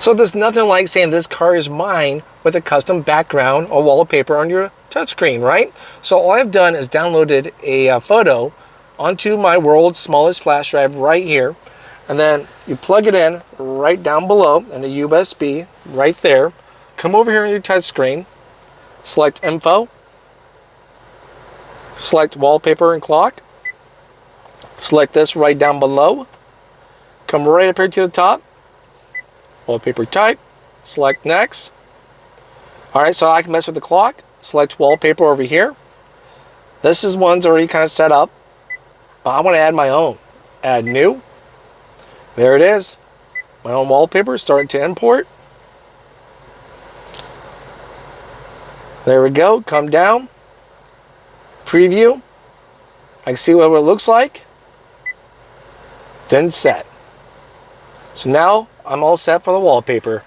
So there's nothing like saying this car is mine with a custom background or wallpaper on your touchscreen, right? So all I've done is downloaded a photo onto my world's smallest flash drive right here. And then you plug it in right down below in the USB right there. Come over here on your touchscreen, select Info, select Wallpaper and Clock, select this right down below, come right up here to the top, Wallpaper Type, select Next. Alright, so I can mess with the clock, select Wallpaper over here. This is one's already kind of set up, but I want to add my own. Add New. There it is. My own wallpaper starting to import. There we go. Come down. Preview. I can see what it looks like. Then set. So now I'm all set for the wallpaper.